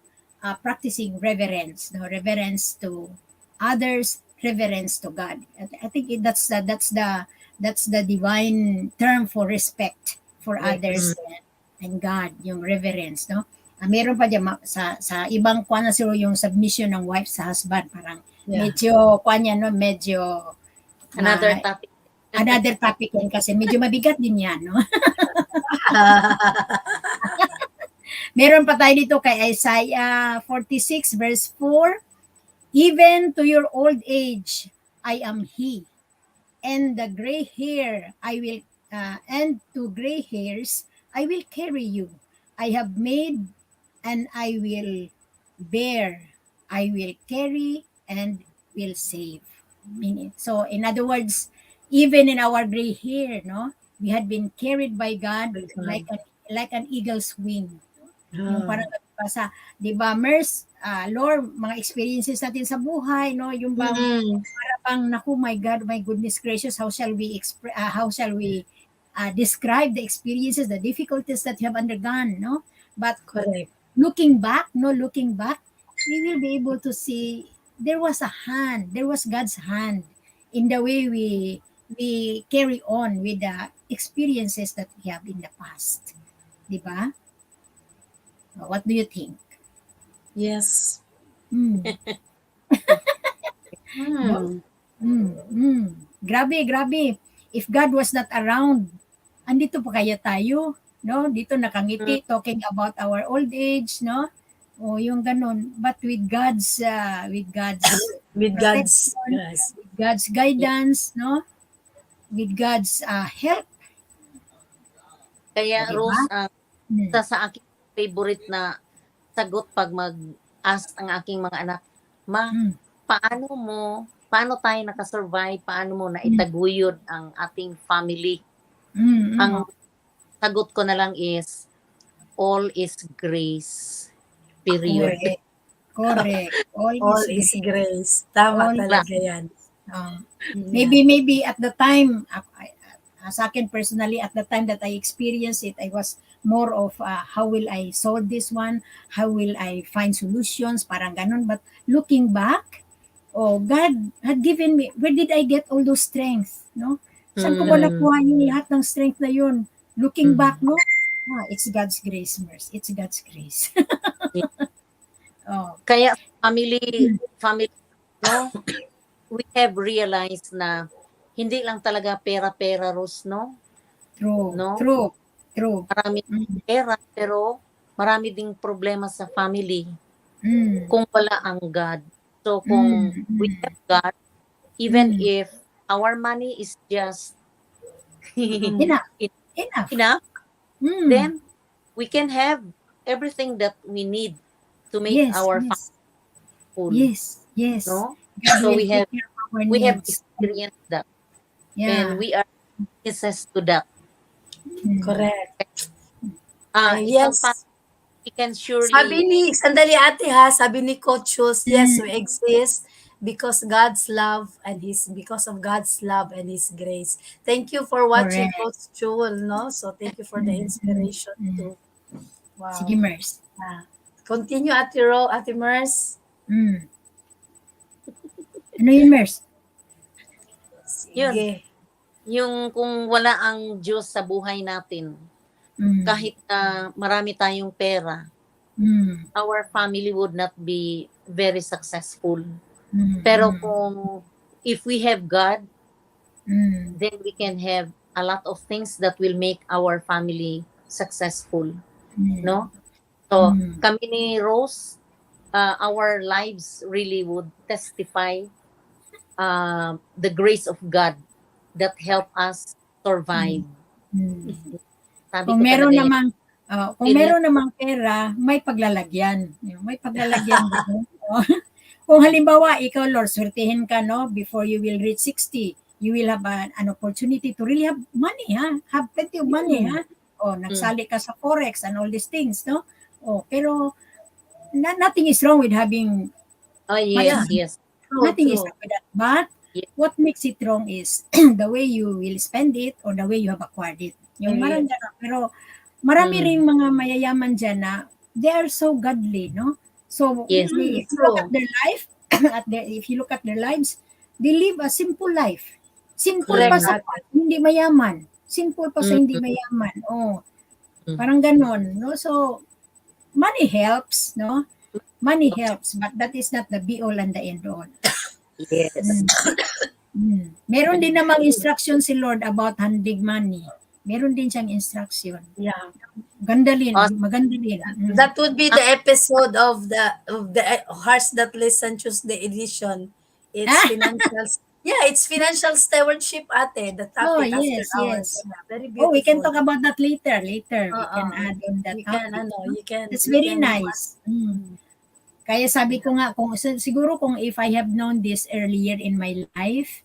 practicing reverence, no, reverence to others, reverence to God. I think that's the divine term for respect for
Correct.
others and God, yung reverence, no. Meron pa dyan sa ibang kuan na siguro yung submission ng wife sa husband, parang
Yeah.
medyo kuan yan, no, medyo
another topic.
another topic yan kasi medyo mabigat din yan, no. Meron pa tayo dito kay Isaiah 46 verse 4. Even to your old age, I am He, and the gray hair and to gray hairs, I will carry you. I have made, and I will bear. I will carry and will save. So, in other words, even in our gray hair, no, we had been carried by God like an eagle's wing. Yung parang sa, 'di ba, Mers, Lord, mga experiences natin sa buhay, no, yung bang
Mm-mm.
parang naku, my God, my goodness gracious, how shall we describe the experiences, the difficulties that you have undergone, no? But
Correct.
looking back, we will be able to see there was God's hand in the way we carry on with the experiences that we have in the past. 'Di ba? What do you think?
Yes.
Mm. No? Grabe. If God was not around, andito pa kaya tayo, no? Dito nakangiti talking about our old age, no? O yung ganun. But with God's
With God's
protection,
grace.
with God's
Yeah.
guidance, no? With God's help, o
Kaya
di ba?
Rose,
Hmm.
isa sa aking favorite na sagot pag mag-ask ang aking mga anak, Ma,
Hmm.
paano tayo nakasurvive, paano mo
Hmm.
naitaguyod ang ating family?
Hmm.
Ang sagot ko na lang is, all is grace. Period.
Correct. Correct. All
All
is
is
grace.
grace. Tama
All
Wala.
talaga yan.
Uh,
Yeah.
maybe at the time, sa akin personally, at the time that I experienced it, I was more of how will I solve this one? How will I find solutions? Parang ganun. But looking back, oh, God had given me, where did I get all those strength? No? Saan ko ba
Mm.
nakuha yung lahat ng strength na yun? Looking
Mm.
back, no? It's God's grace, Merce. It's God's grace. Oh,
Kaya family, no, we have realized na hindi lang talaga pera-pera, Rose, no?
true,
No?
true, true.
Marami
Mm,
pera, pero marami ding problema sa family
mm,
kung wala ang God. So, kung
mm,
we
mm,
have God, even
mm.
if our money is just
Mm.
Enough,
it-
enough.
enough,
Mm.
then we can have everything that we need to make
Yes,
our family
yes,
full,
yes, yes.
no?
God
So
will take care of our
we have
needs.
experienced that, and
Yeah.
we are witnesses to that.
Mm.
Correct.
Isang
Yes.
family we can surely
Sandali ate ha, sabi ni Coach Jules, yes,
Mm.
we exist because of God's love and His grace. Thank you for watching
Correct.
Coach Jewel, no? So thank you for the
Mm, mm,
inspiration
mm.
too. Wow.
Sige, Mers.
Ah. Continue Ate Mers.
Mm. Ano yun, Mers?
yun,
Sige.
yung kung wala ang Diyos sa buhay natin,
Mm.
kahit na marami tayong pera,
Mm.
our family would not be very successful.
Mm.
Pero
Mm.
kung if we have God,
Mm.
then we can have a lot of things that will make our family successful,
Mm.
no? So,
Mm.
kami ni Rose, our lives really would testify the grace of God that help us survive.
Mm.
Sabi
Kung
ko
meron
talaga yan.
namang kung meron namang pera, may paglalagyan. May paglalagyan din. Kung halimbawa, ikaw, Lord, swertihin ka, no, before you will reach 60, you will have an opportunity to really have money, ha? Have plenty of money,
Mm.
ha? O, nagsali ka sa Forex and all these things, no? O, pero nothing is wrong with having
Oh,
much
yes,
money.
yes.
Nothing is
True.
wrong with that. But
Yes.
what makes it wrong is the way you will spend it or the way you have acquired it. Yung marang gano'n. Pero marami ring mga mayayaman dyan na they are so godly, no? So
Yes.
if you look at their life, if you look at their lives, they live a simple life. Simple pa
Correct
sa
ate.
hindi mayaman. Simple pa sa hindi
Mm.
mayaman. Oh,
Mm.
parang ganon, no? So money helps, no? Money helps, but that is not the be all and the end all.
Yes.
Meron din namang instruction si Lord about handling money. Meron din siyang instruction.
Yeah.
Ganda din,
Awesome.
maganda din.
That would be the episode of the Hearts That Listen Tuesday edition. It's financial stewardship ate, the
Oh,
topic after
yes,
hours.
yes.
Yeah, very
Oh, we can
beautiful.
talk about that later. Later, we can
Uh-uh.
add on that
You can
topic. It's
you
very
can
nice. Kaya sabi ko nga, siguro kung if I have known this earlier in my life,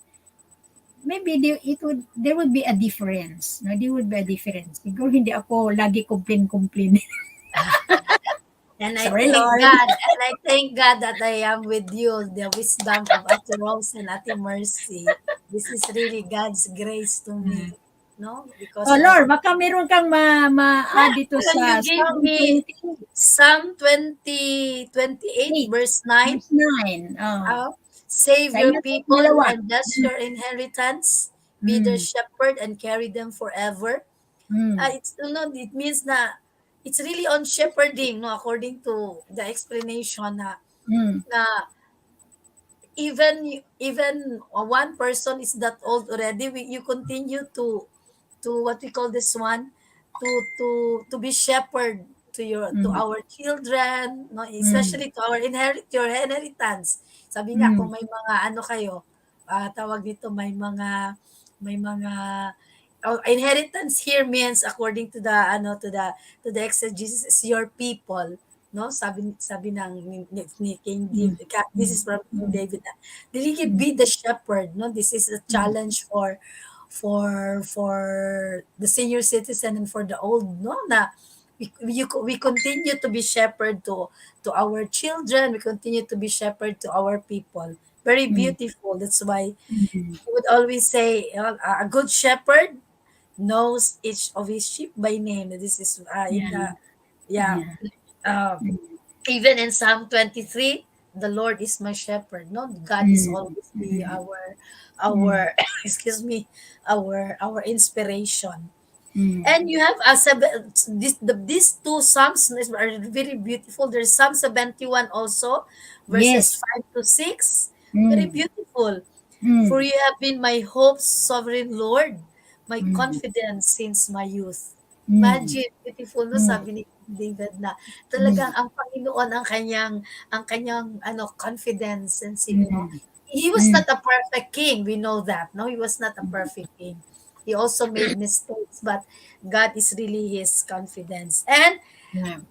maybe there would be a difference. No, there would be a difference. Siguro hindi ako lagi complain.
And
Sorry, Lord.
I thank God that I am with you, the wisdom of Ate Rose and Ate Mercy. This is really God's grace to me. No? Because
Oh Lord, baka meron kang ma-add dito
you
sa
gave
Psalm
me
20,
Psalm 28 verse 9.
verse 9.
Save
Sa
your
inyo po,
people
dalawa.
and bless your inheritance. Be their shepherd and carry them forever. It means na it's really on shepherding, no, according to the explanation na even one person is that old already, you continue to what we call this one, to be shepherd to our children, no, especially to our your inheritance. Sabi nga kung may mga ano kayo, tawag dito, may mga inheritance here means according to the ano to the exegesis is your people, no, sabi ng ni King David, this is from King David, na really be the shepherd, no, this is a challenge for the senior citizen and for the old, no, na we continue to be shepherd to our children, we continue to be shepherd to our people. Very beautiful. That's why he would always say, a good shepherd knows each of his sheep by name. This is in the yeah. Uh, Even in Psalm 23, the Lord is my shepherd. No, God is always be our excuse me, our inspiration. And you have these two psalms are very beautiful. There's Psalm 71 also, verses
Yes.
5 to 6. Very beautiful. For you have been my hope, sovereign Lord, my confidence since my youth. Imagine, beautiful, no, sabi ni David, na talagang ang Panginoon ang kanyang confidence, and he was not a perfect king, we know that, no, he was not a perfect king. He also made mistakes, but God is really his confidence. And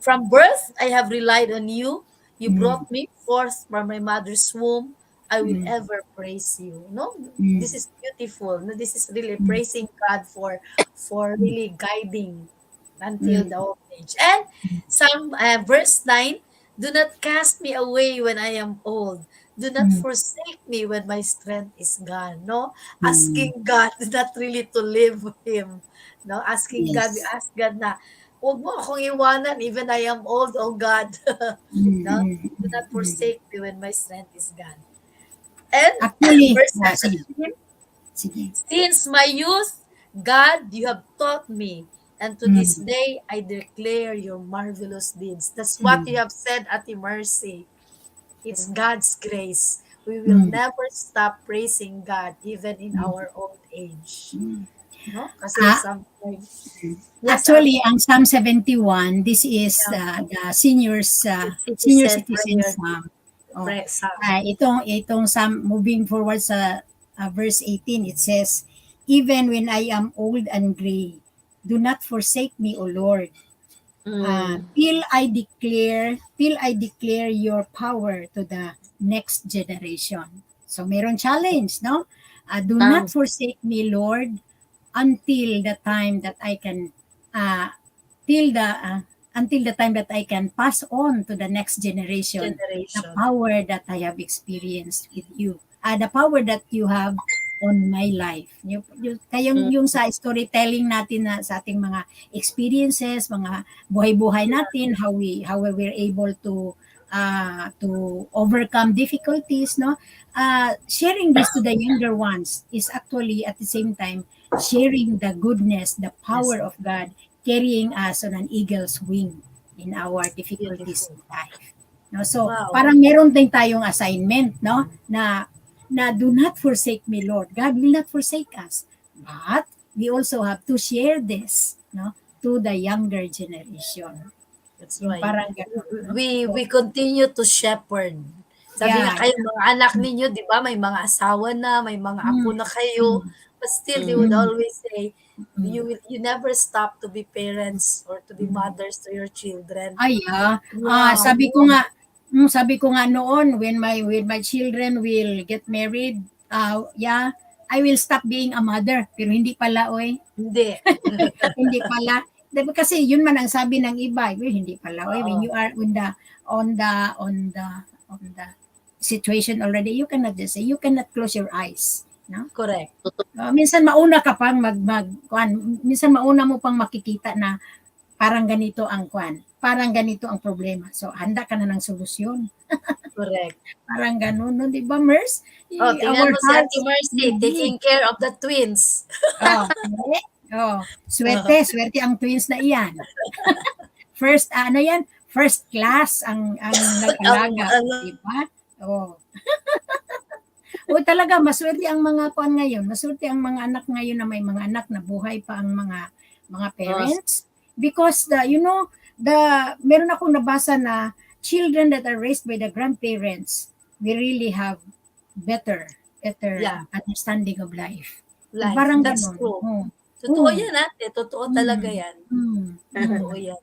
from birth, I have relied on you. You brought me forth from my mother's womb. I will ever praise you. No, this is beautiful. No, this is really praising God for really guiding until the old age. And some verse 9, do not cast me away when I am old. Do not forsake me when my strength is gone. No, asking God not really to leave him. No, asking God, we
Yes.
ask God na, huwag mo akong iwanan even I am old, oh God. No, do not forsake me when my strength is gone. And
Actually,
verse
sige.
17,
Sige.
since my youth, God, you have taught me, and to this day I declare your marvelous deeds. That's what you have said, Ate Mercy. It's God's grace. We will never stop praising God even in our old age. No? Kasi
Ah,
sometimes, yes,
Actually, ang Psalm 71, this is the senior
citizen
citizen
prayer.
psalm. Oh.
Psalm.
Itong Psalm, moving forward sa verse 18, it says, even when I am old and gray, do not forsake me, O Lord. Till I declare your power to the next generation. So meron challenge, no? Do not forsake me, Lord, until the time that I can till the until the time that I can pass on to the next generation the power that I have experienced with you. The power that you have on my life. Yung sa storytelling natin na sa ating mga experiences, mga buhay-buhay natin, how we were able to overcome difficulties, no? Sharing this to the younger ones is actually at the same time sharing the goodness, the power of God carrying us on an eagle's wing in our difficulties in life. No, so
Wow.
parang meron din tayong assignment, no, na do not forsake me, Lord. God will not forsake us, but we also have to share this, no, to the younger generation.
That's
Yung
right.
parang ganun, no?
We continue to shepherd. Sabi nga kayo, mga anak ninyo, di ba, may mga asawa na, may mga apo na kayo, but still they would always say, you never stop to be parents or to be mothers to your children.
Wow. Sabi ko nga noon when my children will get married, I will stop being a mother. Pero hindi pala, oy.
Hindi.
Hindi pala. Diba kasi yun man ang sabi ng iba, hindi pala, oy. When you are on the situation already, you cannot just say, you cannot close your eyes, no?
Correct.
Minsan mauna ka pang minsan mauna mo pang makikita na parang ganito ang parang ganito ang problema. So, handa ka na ng solusyon.
Correct.
Parang ganun, no? Di ba, Mers?
Tingnan mo si Ate Mercy, taking care of the twins.
Swerte ang twins na iyan. First class ang nag-alaga, di ba? Talaga, maswerte ang mga ngayon. Maswerte ang mga anak ngayon na may mga anak na buhay pa ang mga parents. Because meron akong nabasa na children that are raised by the grandparents will really have better
Yeah,
understanding of life. Yung
life.
parang
That's
ganun.
true.
Oh.
Totoo
Oh.
yan, ate. Totoo talaga
Mm.
yan.
Mm.
Totoo
Mm.
yan.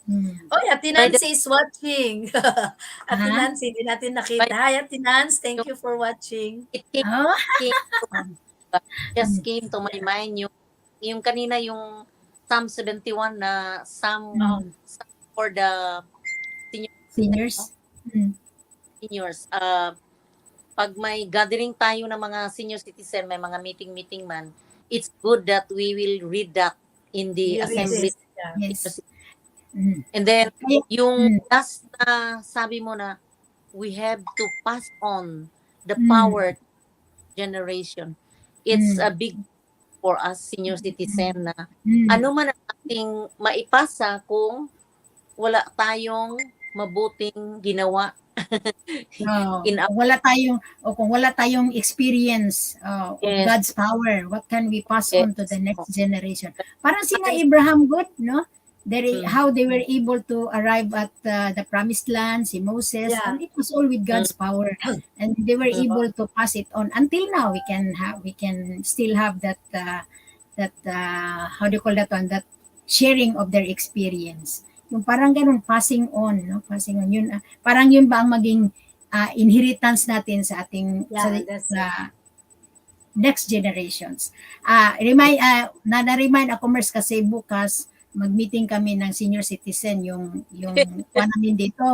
Mm.
Oh, Ate
By the
Nancy is watching. Ate
Ah?
Nancy, hindi natin
by
nakita. Hi, Ate Nancy. Thank
yung
you for watching.
it came,
Oh.
came to, just
Mm.
came to my mind yung kanina yung Psalm 71 na Psalm,
Mm.
Psalm for the senior citizen, no?
Seniors. Mm.
Seniors. Pag may gathering tayo ng mga senior citizen, may mga meeting man, it's good that we will read that in the
We read
assembly.
it.
Yes.
Yeah.
Yes. Mm.
And then,
Kaya,
yung
mm.
last na sabi mo na, we have to pass on the
Mm.
power to generation. It's a
Mm.
big for us senior citizen na
Mm.
ano man ang ating maipasa kung wala tayong mabuting ginawa in our
Kung wala tayong experience of
yes,
God's power, what can we pass on to the
yes.
next generation? Parang sina Abraham good, no?
Mm.
How they were able to arrive at the promised land, si Moses,
Yeah.
and it was all with God's power, and they were able to pass it on until now. We can still have that how do you call that one? That sharing of their experience. Yung parang ganun, passing on, no? Passing on. Yun, parang yun ba ang maging inheritance natin sa ating
Yeah, that's it.
next generations. Na-remind ako, Mers, kasi bukas mag-meeting kami ng senior citizen, yung kuha namin dito.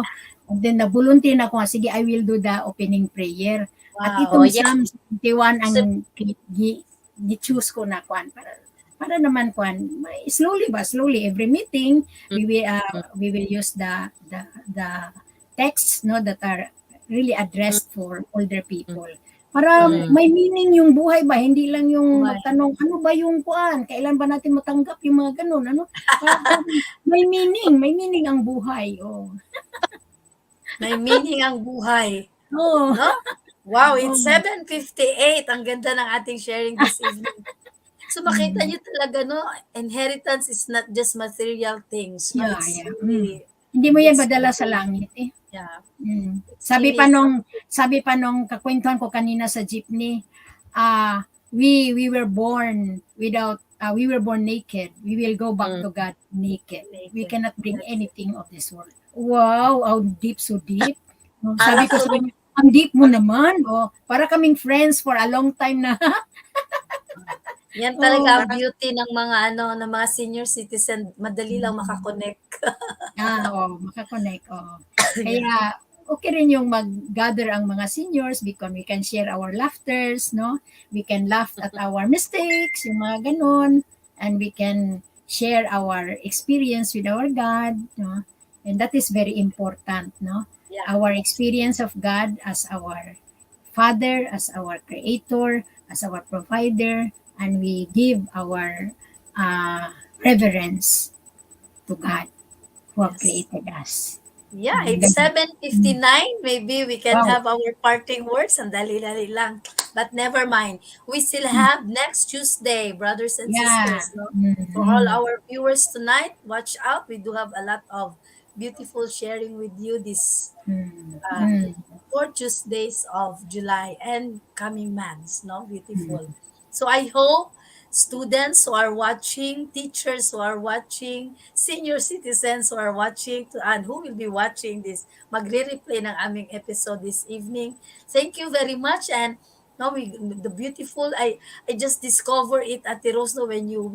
And then nag-volunteer na ako, sige, I will do the opening prayer. At
Wow.
itong
Oh, yeah.
Psalm 71 ang
So,
gi-choose ko na kuan para naman kuan slowly every meeting we will use the texts, no, that are really addressed for older people para
Mm.
may meaning yung buhay ba, hindi lang yung
May.
magtanong ano ba yung kuan, kailan ba natin matanggap yung mga ganun, ano, para may meaning ang buhay.
May meaning ang buhay.
Oh.
No? Wow,
Oh.
it's 7:58. Ang ganda ng ating sharing this evening. So makita niyo talaga, no, inheritance is not just material things. No?
Yeah,
It's
yeah.
really,
Hindi mo yan
it's
madala sa
really-
langit eh.
yeah.
Sabi
really
pa nung kakwentuhan ko kanina sa jeepney, we were born naked. We will go back to God naked. We cannot bring anything of this world. Wow, how deep, so deep. Sabi ko sa kanya, ang deep mo naman. Para kaming friends for a long time na.
Yan talaga ang beauty ng mga ng mga senior citizen, madali lang makakonect.
Makakonect. Kaya okay rin yung mag-gather ang mga seniors because we can share our laughters, no? We can laugh at our mistakes, yung mga ganun, and we can share our experience with our God, no? And that is very important, no?
Yeah.
Our experience of God as our Father, as our Creator, as our Provider, and we give our reverence to God who have created us.
Yeah, it's 7:59. Maybe we can have our parting words. And dali-dali lang. But never mind. We still have next Tuesday, brothers and sisters. No? For all our viewers tonight, watch out. We do have a lot of beautiful sharing with you this 4 Tuesdays of July and coming months. No, beautiful. So I hope students who are watching, teachers who are watching, senior citizens who are watching, and who will be watching this, magre-replay ng aming episode this evening. Thank you very much. And the beautiful, I just discovered it at the Rose, when you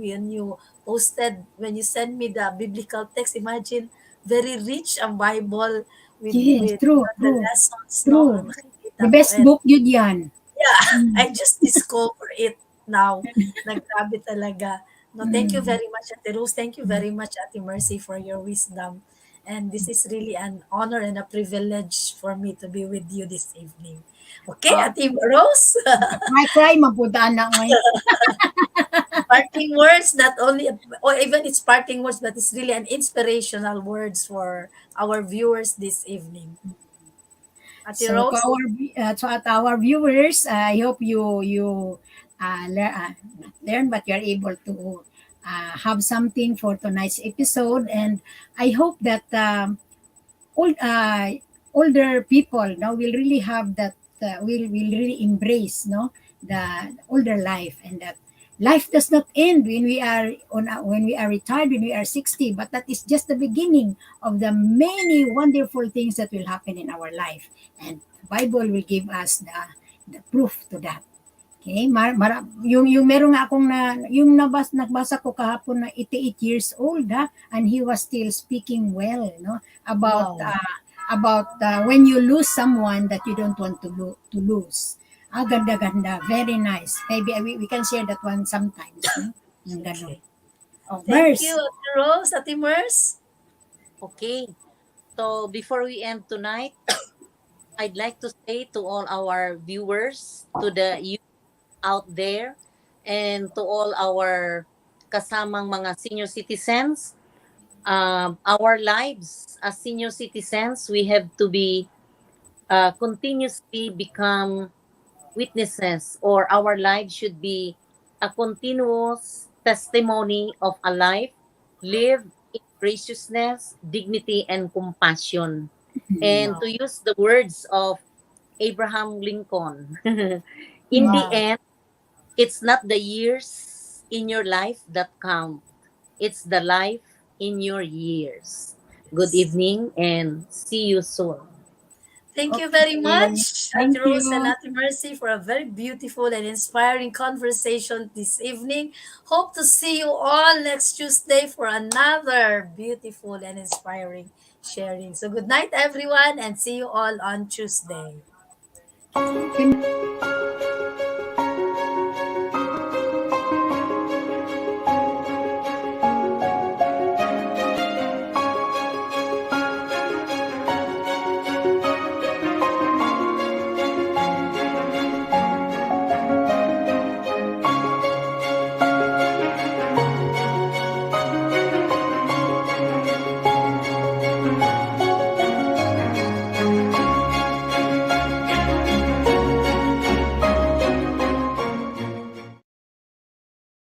send me the biblical text. Imagine, very rich ang Bible with
True.
the lessons.
True.
No?
The best book yun yan.
Yeah, I just discovered it now. Naggrabe talaga. No, thank you very much, Ate Rose. Thank you very much, Ate Mercy, for your wisdom. And this is really an honor and a privilege for me to be with you this evening. Okay, Ate Rose?
Cry, mabuta na ngayon.
Parting words, not only, or even it's parting words, but it's really an inspirational words for our viewers this evening. Ate
So
Rose?
to our viewers, I hope you learn, but you are able to have something for tonight's episode, and I hope that old older people now will really have that will really embrace the older life, and that life does not end when we are when we are retired, when we are 60, but that is just the beginning of the many wonderful things that will happen in our life, and the Bible will give us the proof to that. Okay, yung meron nga akong yung nagbasa ko kahapon na 88 years old, and he was still speaking well, about
Wow.
when you lose someone that you don't want to lose. Ganda-ganda, very nice. Maybe we can share that one sometimes, no? Yung ganon.
Okay.
Oh,
Thank you,
Mers.
Ate Rose, Ate Mers.
Okay. So before we end tonight, I'd like to say to all our viewers, to the youth out there, and to all our kasamang mga senior citizens, our lives as senior citizens, we have to be continuously become witnesses, or our lives should be a continuous testimony of a life lived in graciousness, dignity, and compassion. And
Wow.
to use the words of Abraham Lincoln, in the
Wow.
end, it's not the years in your life that count, it's the life in your years. Good evening and see you soon.
Thank you very
Okay.
much, Ate
Thank
Rose and
you.
Ate Mercy, for a very beautiful and inspiring conversation this evening. Hope to see you all next Tuesday for another beautiful and inspiring sharing. So, good night, everyone, and see you all on Tuesday.
Good